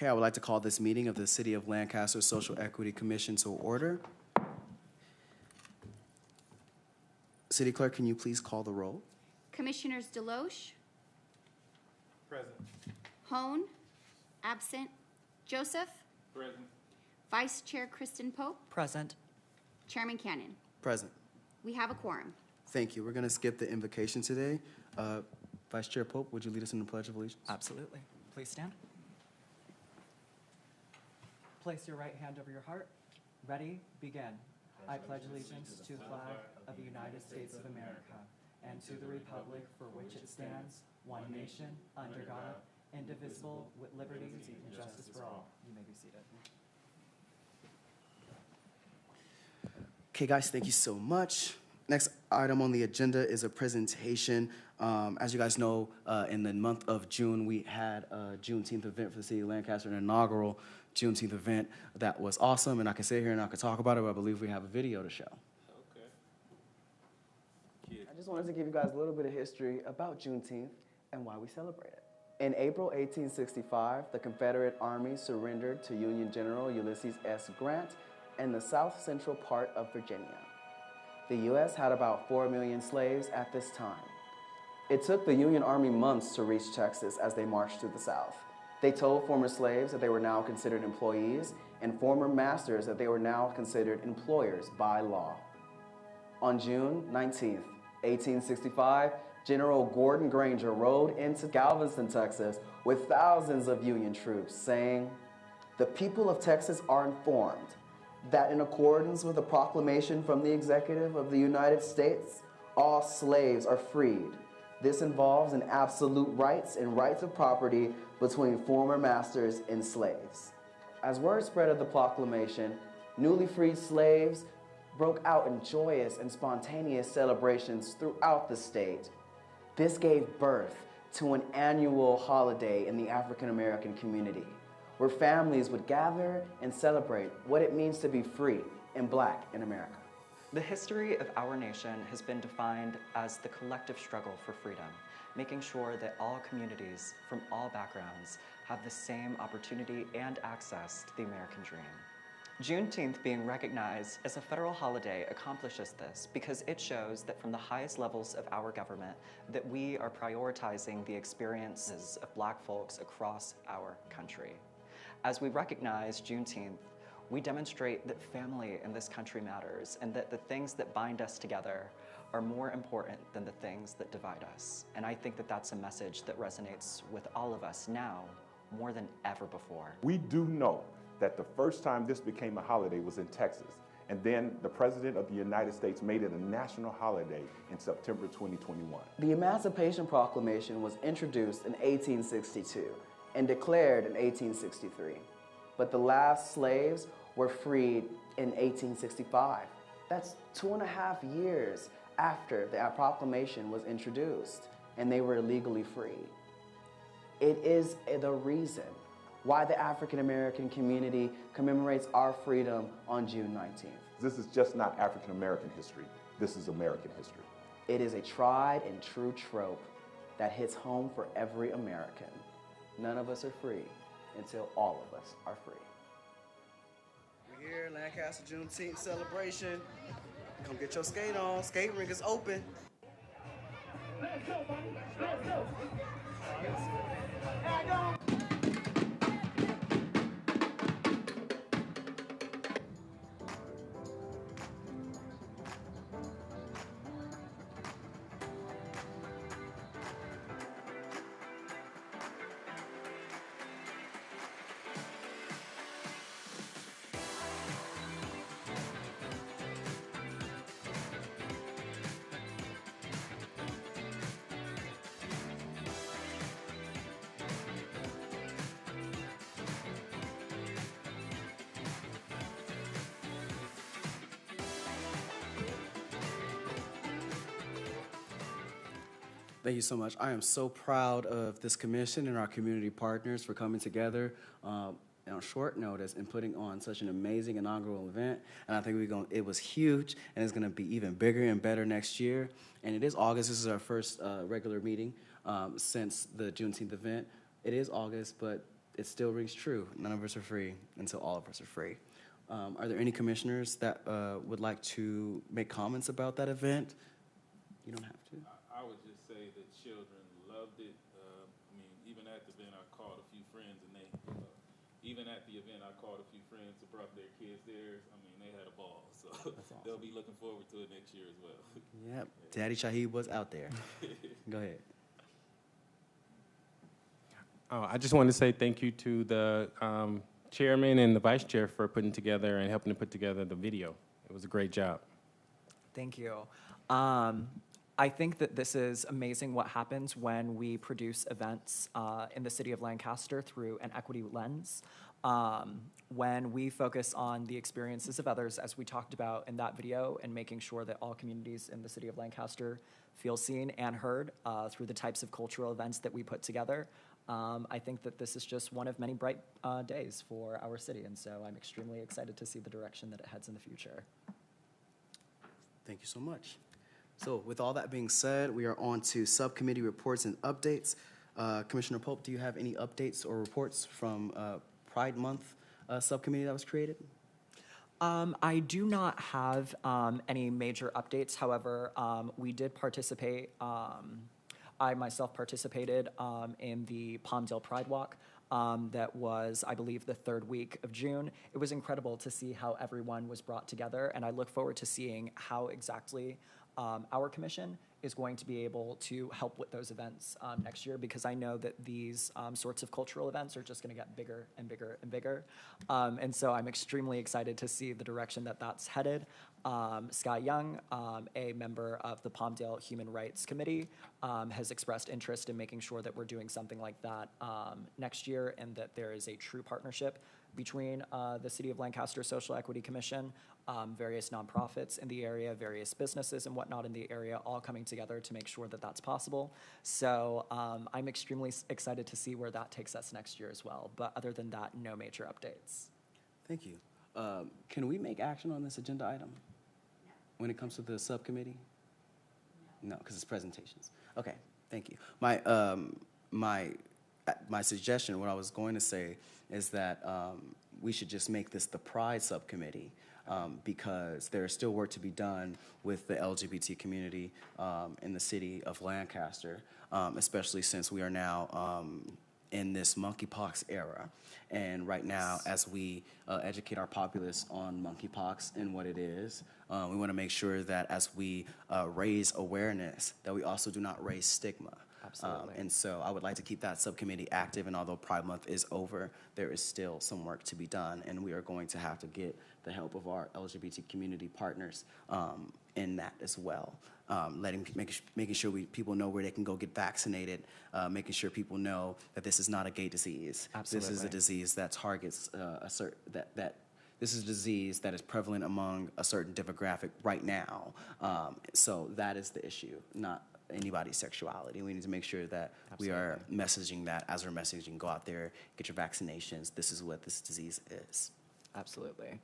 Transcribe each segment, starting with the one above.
Okay, I would like to call this meeting of the City of Lancaster Social Equity Commission to order. City Clerk, can you please call the roll? Commissioners Deloche, Present. Hone, absent. Joseph, Present. Vice Chair Kristen Pope, Present. Chairman Cannon. Present. We have a quorum. Thank you. We're going to skip the invocation today. Vice Chair Pope, would you lead us in the Pledge of Allegiance? Absolutely. Please stand. Place your right hand over your heart. Ready, begin. I pledge allegiance to the flag of the United States of America and to the republic for which it stands, one nation, under God, indivisible, with liberty and justice for all. You may be seated. Okay, guys, thank you so much. Next item on the agenda is a presentation. As you guys know, in the month of June, we had a Juneteenth event for the City of Lancaster, an inaugural Juneteenth event that was awesome, and I can sit here and I can talk about it, but I believe we have a video to show. Okay. I just wanted to give you guys a little bit of history about Juneteenth and why we celebrate it. In April 1865, the Confederate Army surrendered to Union General Ulysses S. Grant in the south central part of Virginia. The U.S. had about 4 million slaves at this time. It took the Union Army months to reach Texas as they marched to the south. They told former slaves that they were now considered employees and former masters that they were now considered employers by law. On June 19, 1865, General Gordon Granger rode into Galveston, Texas with thousands of Union troops saying, "The people of Texas are informed that in accordance with a proclamation from the Executive of the United States, all slaves are freed. This involves an absolute rights and rights of property between former masters and slaves." As word spread of the proclamation, newly freed slaves broke out in joyous and spontaneous celebrations throughout the state. This gave birth to an annual holiday in the African American community, where families would gather and celebrate what it means to be free and Black in America. The history of our nation has been defined as the collective struggle for freedom, making sure that all communities from all backgrounds have the same opportunity and access to the American dream. Juneteenth being recognized as a federal holiday accomplishes this because it shows that from the highest levels of our government that we are prioritizing the experiences of Black folks across our country. As we recognize Juneteenth, we demonstrate that family in this country matters and that the things that bind us together are more important than the things that divide us. And I think that that's a message that resonates with all of us now more than ever before. We do know that the first time this became a holiday was in Texas, and then the President of the United States made it a national holiday in September 2021. The Emancipation Proclamation was introduced in 1862 and declared in 1863, but the last slaves were freed in 1865. That's 2.5 years after the proclamation was introduced, and they were legally free. It is the reason why the African American community commemorates our freedom on June 19th. This is just not African American history, this is American history. It is a tried and true trope that hits home for every American. None of us are free until all of us are free. We're here, Lancaster Juneteenth celebration. Come get your skate on. Skate rink is open. Let's go, buddy. Let's go. Hey, go. Thank you so much. I am so proud of this commission and our community partners for coming together on short notice and putting on such an amazing inaugural event. And I think it was huge, and it's going to be even bigger and better next year. And it is August. This is our first regular meeting since the Juneteenth event. It is August, but it still rings true. None of us are free until all of us are free. Are there any commissioners that would like to make comments about that event? You don't have to. I would just say the children loved it. I mean, even at the event, I called a few friends, and they, even at the event, I called a few friends who brought their kids there. I mean, they had a ball, so they'll be looking forward to it next year as well. Yep, Daddy Shaheed was out there. Go ahead. Oh, I just want to say thank you to the chairman and the vice chair for putting together and helping to put together the video. It was a great job. Thank you. I think that this is amazing what happens when we produce events in the city of Lancaster through an equity lens. When we focus on the experiences of others, as we talked about in that video, and making sure that all communities in the city of Lancaster feel seen and heard through the types of cultural events that we put together. I think that this is just one of many bright days for our city, and so I'm extremely excited to see the direction that it heads in the future. Thank you so much. So with all that being said, we are on to subcommittee reports and updates. Commissioner Pope, do you have any updates or reports from Pride Month subcommittee that was created? I do not have any major updates. However, we did participate. I myself participated in the Palmdale Pride Walk. That was, I believe, the third week of June. It was incredible to see how everyone was brought together, and I look forward to seeing how exactly our commission is going to be able to help with those events next year, because I know that these sorts of cultural events are just going to get bigger and bigger and bigger. And so I'm extremely excited to see the direction that that's headed. Sky Young, a member of the Palmdale Human Rights Committee, has expressed interest in making sure that we're doing something like that next year, and that there is a true partnership between the City of Lancaster Social Equity Commission, various nonprofits in the area, various businesses and whatnot in the area, all coming together to make sure that that's possible. So I'm extremely excited to see where that takes us next year as well. But other than that, no major updates. Thank you. Can we make action on this agenda item when it comes to the subcommittee? No, because it's presentations. Okay, thank you. My suggestion, what I was going to say, is that we should just make this the Pride subcommittee, because there is still work to be done with the LGBT community in the city of Lancaster, especially since we are now in this monkeypox era. And right now, as we educate our populace on monkeypox and what it is, we want to make sure that as we raise awareness, that we also do not raise stigma. Absolutely. And so I would like to keep that subcommittee active, and although Pride Month is over, there is still some work to be done, and we are going to have to get the help of our LGBT community partners in that as well. Making sure people know where they can go get vaccinated, making sure people know that this is not a gay disease. Absolutely. This is a disease that targets this is a disease that is prevalent among a certain demographic right now. So that is the issue, not anybody's sexuality. We need to make sure that we are messaging that as we're messaging, go out there, get your vaccinations. This is what this disease is. Absolutely.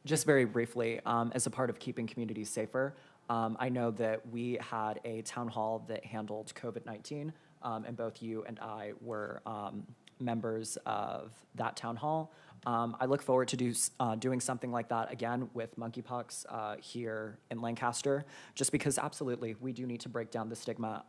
Just very briefly, as a part of keeping communities safer, I know that we had a town hall that handled COVID-19, and both you and I were members of that town hall. I look forward to doing something like that again with monkeypox here in Lancaster, just because absolutely we do need to break down the stigma.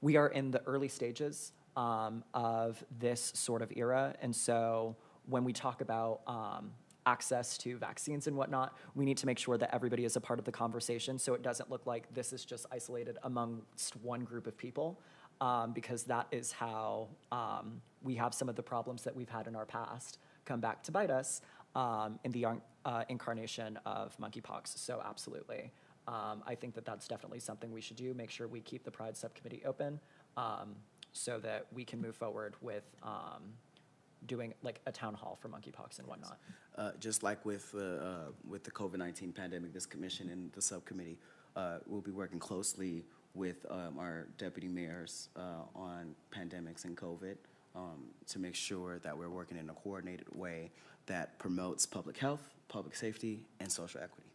We are in the early stages of this sort of era, and so when we talk about access to vaccines and whatnot, we need to make sure that everybody is a part of the conversation, so it doesn't look like this is just isolated amongst one group of people. Because that is how we have some of the problems that we've had in our past come back to bite us in the incarnation of monkeypox. So absolutely. I think that that's definitely something we should do, make sure we keep the Pride Subcommittee open so that we can move forward with doing like a town hall for monkeypox and whatnot. Just like with the COVID-19 pandemic, this commission and the subcommittee will be working closely with our deputy mayors on pandemics and COVID to make sure that we're working in a coordinated way that promotes public health, public safety, and social equity.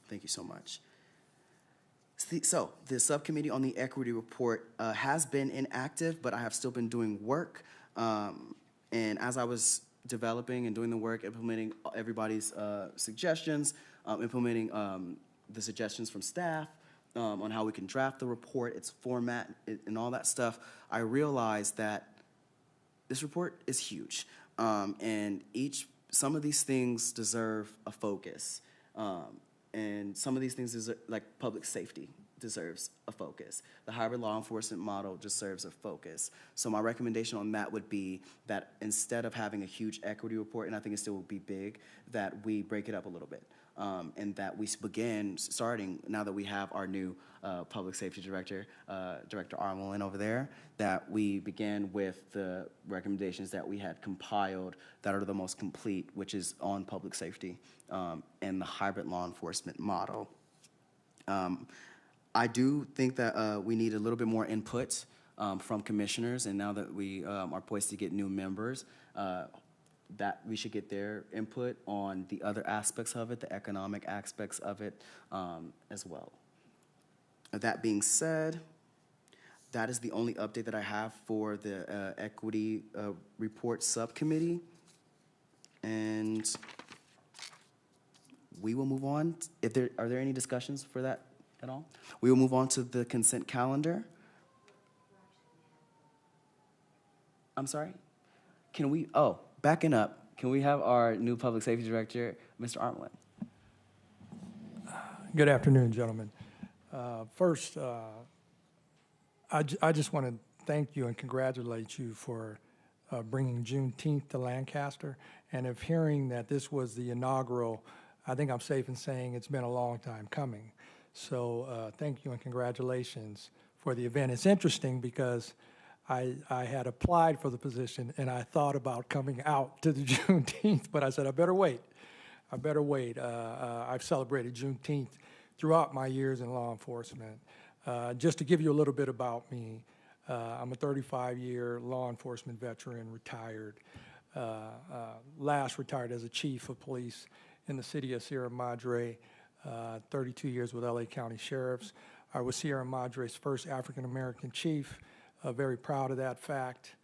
Thank you so much. So the subcommittee on the equity report has been inactive, but I have still been doing work. And as I was developing and doing the work, implementing everybody's suggestions, implementing the suggestions from staff on how we can draft the report, its format, and all that stuff, I realized that this report is huge. And some of these things deserve a focus. And some of these things deserve, like public safety deserves a focus. The hybrid law enforcement model deserves a focus. So my recommendation on that would be that instead of having a huge equity report, and I think it still will be big, that we break it up a little bit. And that we begin starting, now that we have our new public safety director, Director Armelin over there, that we begin with the recommendations that we had compiled that are the most complete, which is on public safety and the hybrid law enforcement model. I do think that we need a little bit more input from commissioners, and now that we are poised to get new members, that we should get their input on the other aspects of it, the economic aspects of it as well. That being said, that is the only update that I have for the equity report subcommittee. And we will move on. Are there any discussions for that at all? We will move on to the consent calendar. I'm sorry? Can we, backing up, can we have our new public safety director, Mr. Armelin? Good afternoon, gentlemen. First, I just want to thank you and congratulate you for bringing Juneteenth to Lancaster. And if hearing that this was the inaugural, I think I'm safe in saying it's been a long time coming. So thank you and congratulations for the event. It's interesting because I had applied for the position and I thought about coming out to the Juneteenth, but I said, I better wait. I've celebrated Juneteenth throughout my years in law enforcement. Just to give you a little bit about me, I'm a 35-year law enforcement veteran, retired. Last retired as a chief of police in the city of Sierra Madre, 32 years with LA County Sheriffs. I was Sierra Madre's first African-American chief, very proud of that fact.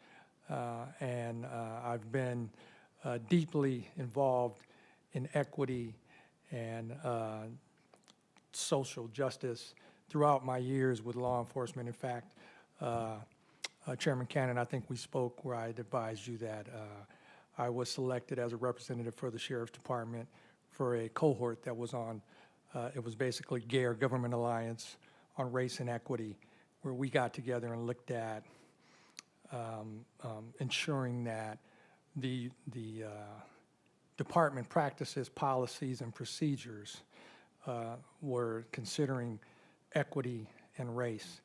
And I've been deeply involved in equity and social justice throughout my years with law enforcement. In fact, Chairman Cannon, I think we spoke where I advised you that I was selected as a representative for the Sheriff's Department for a cohort that was on, it was basically GARE, Government Alliance on Race and Equity, where we got together and looked at ensuring that the department practices, policies, and procedures were considering equity and race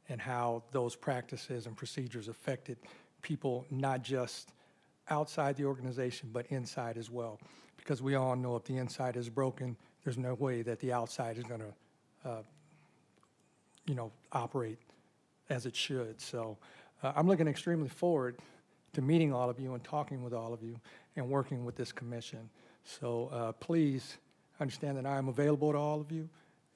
and how those practices and procedures affected people not just outside the organization but inside as well. Because we all know if the inside is broken, there's no way that the outside is going to operate as it should. So I'm looking extremely forward to meeting all of you and talking with all of you and working with this commission. So please understand that I am available to all of you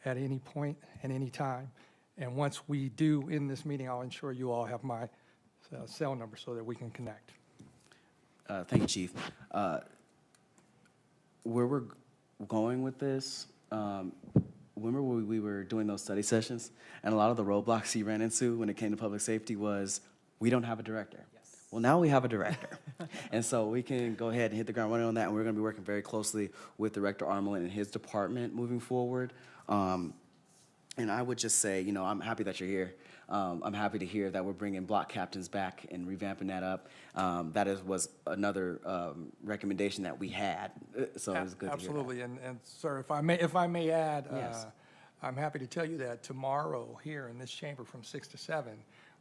at any point and any time. And once we do in this meeting, I'll ensure you all have my cell number so that we can connect. Thank you, Chief. Where we're going with this, remember when we were doing those study sessions, and a lot of the roadblocks you ran into when it came to public safety was, we don't have a director. Yes. Well, now we have a director. And so we can go ahead and hit the ground running on that, and we're going to be working very closely with Director Armelin and his department moving forward. And I would just say, I'm happy that you're here. I'm happy to hear that we're bringing block captains back and revamping that up. That was another recommendation that we had, so it was good Absolutely. to hear that. And sir, if I may add, Yes. I'm happy to tell you that tomorrow here in this chamber from 6 to 7,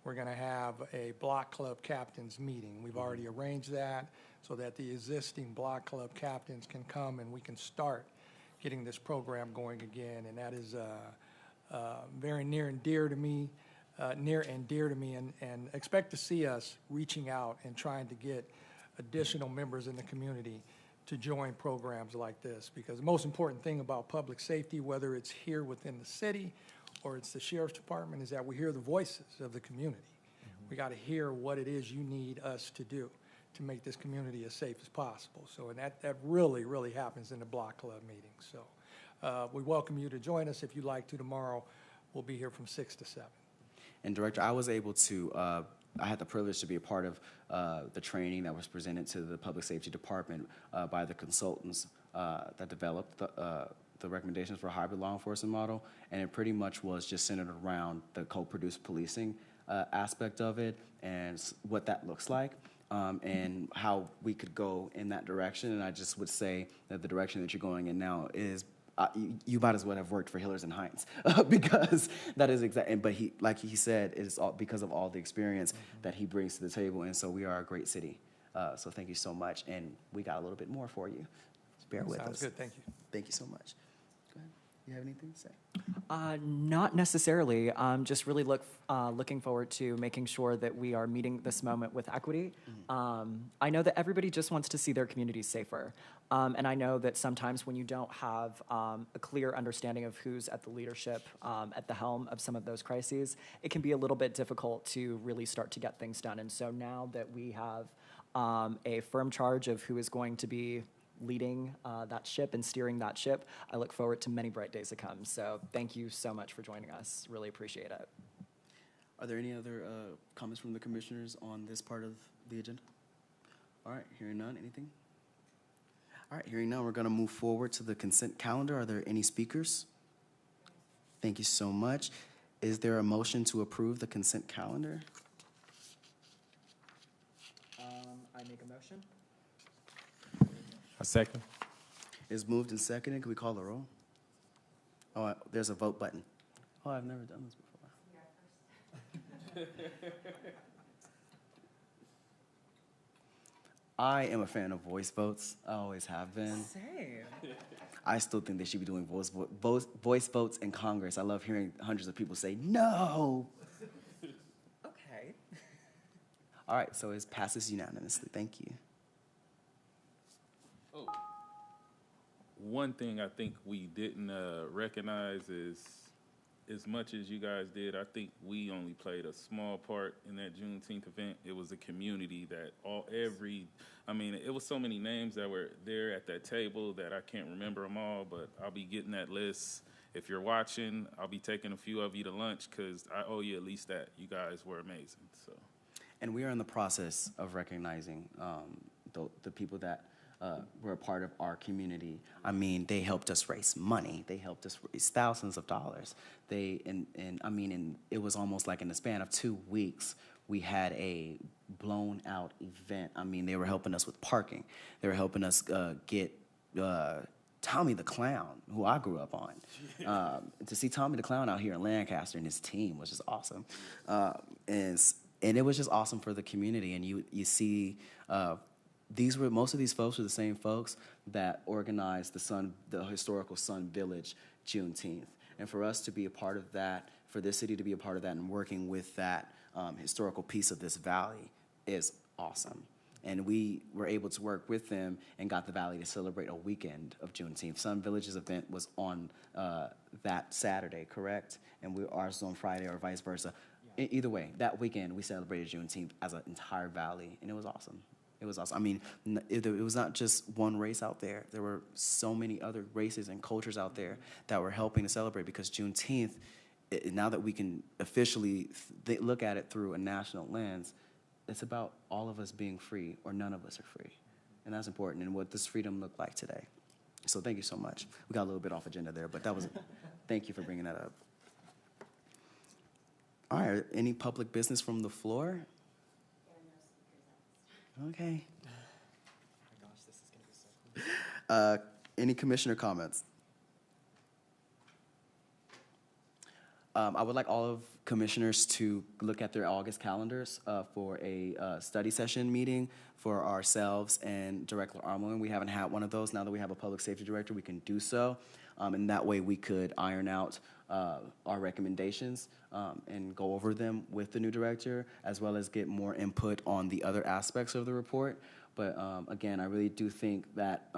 we're going to have a block club captains meeting. We've already arranged that so that the existing block club captains can come and we can start getting this program going again. And that is very near and dear to me, and expect to see us reaching out and trying to get additional members in the community to join programs like this. Because the most important thing about public safety, whether it's here within the city or it's the sheriff's department, is that we hear the voices of the community. We got to hear what it is you need us to do to make this community as safe as possible. So, and that really, really happens in the block club meetings. So we welcome you to join us if you'd like to tomorrow. We'll be here from 6 to 7. And Director, I was able to, I had the privilege to be a part of the training that was presented to the Public Safety Department by the consultants that developed the recommendations for a hybrid law enforcement model. And it pretty much was just centered around the co-produced policing aspect of it and what that looks like. And how we could go in that direction. And I just would say that the direction that you're going in now is, you might as well have worked for Hillers and Heinz because that is exactly, but he, like he said, it is all because of all the experience that he brings to the table. And so we are a great city. So thank you so much. And we got a little bit more for you. Just bear with us. Sounds good, thank you. Thank you so much. Go ahead. You have anything to say? Not necessarily. Just really looking forward to making sure that we are meeting this moment with equity. I know that everybody just wants to see their communities safer. And I know that sometimes when you don't have a clear understanding of who's at the leadership, at the helm of some of those crises, it can be a little bit difficult to really start to get things done. And so now that we have a firm charge of who is going to be leading that ship and steering that ship, I look forward to many bright days to come. So thank you so much for joining us. Really appreciate it. Are there any other comments from the commissioners on this part of the agenda? All right, hearing none, anything? All right, hearing none, we're going to move forward to the consent calendar. Are there any speakers? Thank you so much. Is there a motion to approve the consent calendar? I make a motion. A second. Is moved and seconded. Can we call the roll? Oh, there's a vote button. Oh, I've never done this before. I am a fan of voice votes. I always have been. Same. I still think they should be doing voice votes in Congress. I love hearing hundreds of people say no. Okay. All right, so it passes unanimously. Thank you. Oh, one thing I think we didn't recognize is, as much as you guys did, I think we only played a small part in that Juneteenth event. It was a community that it was so many names that were there at that table that I can't remember them all, but I'll be getting that list. If you're watching, I'll be taking a few of you to lunch because I owe you at least that. You guys were amazing. So, And we are in the process of recognizing the people that were a part of our community. I mean, they helped us raise money. They helped us raise thousands of dollars. And it was almost like in the span of 2 weeks, we had a blown out event. I mean, they were helping us with parking. They were helping us get Tommy the Clown, who I grew up on. To see Tommy the Clown out here in Lancaster and his team was just awesome. And it was just awesome for the community. And you see, most of these folks were the same folks that organized the historical Sun Village Juneteenth. And for us to be a part of that, for this city to be a part of that and working with that historical piece of this valley is awesome. And we were able to work with them and got the valley to celebrate a weekend of Juneteenth. Sun Village's event was on that Saturday, correct? And ours was on Friday or vice versa. Yeah. Either way, that weekend we celebrated Juneteenth as an entire valley, and it was awesome. It was awesome. I mean, it was not just one race out there. There were so many other races and cultures out there that were helping to celebrate, because Juneteenth, now that we can officially look at it through a national lens, it's about all of us being free, or none of us are free. And that's important, and what does freedom look like today. So thank you so much. We got a little bit off agenda there, but that was, thank you for bringing that up. All right, any public business from the floor? Okay. Oh my gosh, this is going to be so cool. Any commissioner comments? I would like all of commissioners to look at their August calendars for a study session meeting for ourselves and Director Armelin. We haven't had one of those. Now that we have a public safety director, we can do so. And that way we could iron out our recommendations and go over them with the new director, as well as get more input on the other aspects of the report. But again, I really do think that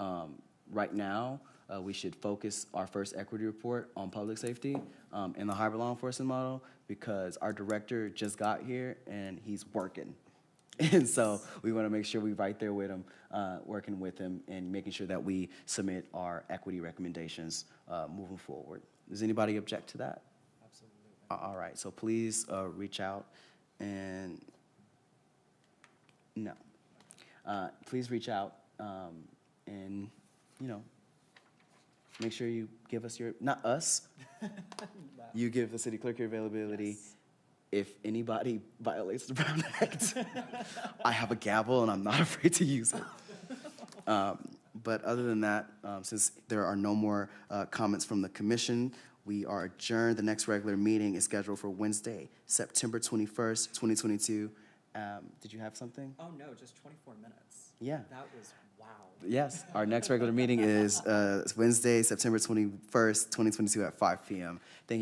right now, we should focus our first equity report on public safety in the hybrid law enforcement model, because our director just got here and he's working. And so we want to make sure we're right there with him, working with him and making sure that we submit our equity recommendations moving forward. Does anybody object to that? Absolutely. All right, so please reach out and, no. Please reach out and, you know, make sure you give us your, not us, you give the city clerk your availability. Yes. If anybody violates the Brown Act, I have a gavel and I'm not afraid to use it. But other than that, since there are no more comments from the commission, we are adjourned. The next regular meeting is scheduled for Wednesday, September 21st, 2022. Did you have something? Oh, no, just 24 minutes. Yeah. That was wow. Yes, our next regular meeting is Wednesday, September 21st, 2022 at 5 p.m. Thank you.